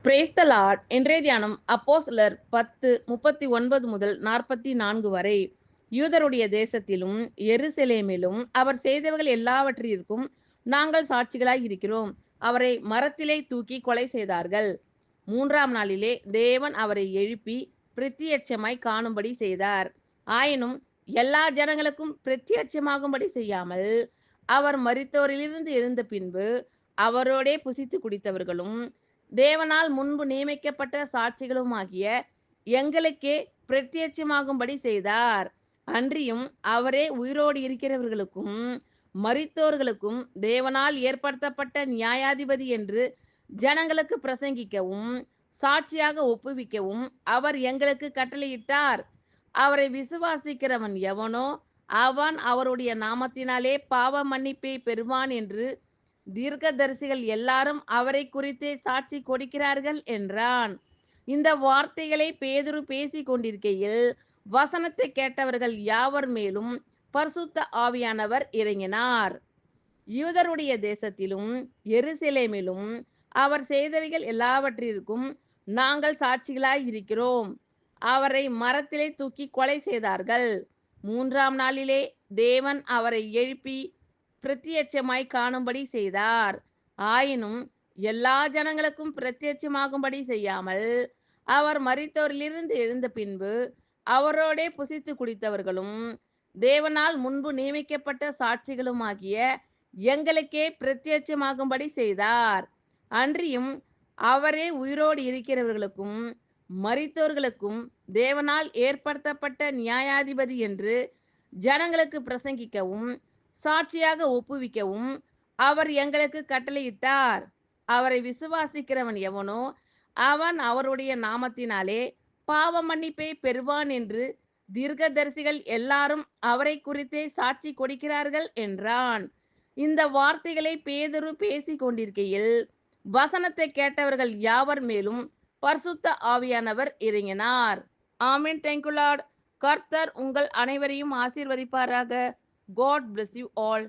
Brace த Lord. இன்றைய தியானம் அப்போஸ்தலர் 10:39 முதல் 44 வரை. யூதருடைய தேசத்திலும் எருசலேமிலும் அவர் செய்தவைகள் எல்லாவற்றிற்கும் நாங்கள் சாட்சிகளாய் இருக்கிறோம். அவரை மரத்திலே தூக்கி கொலை செய்தார்கள். 3ஆம் நாளிலே தேவன் அவரை எழுப்பி பிரத்தியட்சமாய் காணும்படி செய்தார். ஆயினும் எல்லா ஜனங்களுக்கும் பிரத்தியட்சமாகும்படி செய்யாமல், அவர் மரித்தோரிலிருந்து எழுந்த பின்பு அவரோடே புசித்து குடித்தவர்களும் தேவனால் முன்பு நியமிக்கப்பட்ட சாட்சிகளுமாகிய எங்களுக்கே பிரத்யட்சமாகும்படி செய்தார். அன்றியும் அவரே உயிரோடு இருக்கிறவர்களுக்கும் மரித்தோர்களுக்கும் தேவனால் ஏற்படுத்தப்பட்ட நியாயாதிபதி என்று ஜனங்களுக்கு பிரசங்கிக்கவும் சாட்சியாக ஒப்புவிக்கவும் அவர் எங்களுக்கு கட்டளையிட்டார். அவரை விசுவாசிக்கிறவன் எவனோ அவன் அவருடைய நாமத்தினாலே பாவ மன்னிப்பை பெறுவான் என்று தீர்க்கதரிசிகள் எல்லாரும் அவரை குறித்தே சாட்சி கொடுக்கிறார்கள் என்றான். இந்த வார்த்தைகளை பேதுரு பேசிக் கொண்டிருக்கையில் வசனத்தை கேட்டவர்கள் யாவர் மேலும் பரிசுத்த ஆவியானவர் இறங்கினார். யூதருடைய தேசத்திலும் எருசலேமிலும் அவர் செய்தவைகள் எல்லாவற்றிற்கும் நாங்கள் சாட்சிகளாய் இருக்கிறோம். அவரை மரத்திலே தூக்கி கொலை செய்தார்கள். 3ஆம் நாளிலே தேவன் அவரை எழுப்பி பிரத்யட்சமாய் காணும்படி செய்தார். ஆயினும் எல்லா ஜனங்களுக்கும் பிரத்யட்சமாகும்படி செய்யாமல், அவர் மரித்தோரிலிருந்து எழுந்த பின்பு அவரோடே புசித்து குடித்தவர்களும் தேவனால் முன்பு நியமிக்கப்பட்ட சாட்சிகளுமாகிய எங்களுக்கே பிரத்யட்சமாகும்படி செய்தார். அன்றியும் அவரே உயிரோடு இருக்கிறவர்களுக்கும் மரித்தோர்களுக்கும் தேவனால் ஏற்படுத்தப்பட்ட நியாயாதிபதி என்று ஜனங்களுக்கு பிரசங்கிக்கவும் சாட்சியாக ஒப்புவிக்கவும் அவர் எங்களுக்கு கட்டளையிட்டார். அவரை விசுவாசிக்கிறவன் எவனோ அவன் அவருடைய நாமத்தினாலே பாவ மன்னிப்பை பெறுவான் என்று தீர்க்கதரிசிகள் எல்லாரும் அவரை குறித்தே சாட்சி கொடுக்கிறார்கள் என்றான். இந்த வார்த்தைகளை பேதுரு பேசிக் கொண்டிருக்கையில் வசனத்தை கேட்டவர்கள் யாவர் மேலும் பரிசுத்த ஆவியானவர் இறங்கினார். ஆமென். Thank you Lord. கர்த்தர் உங்கள் அனைவரையும் ஆசீர்வதிப்பாராக. God bless you all.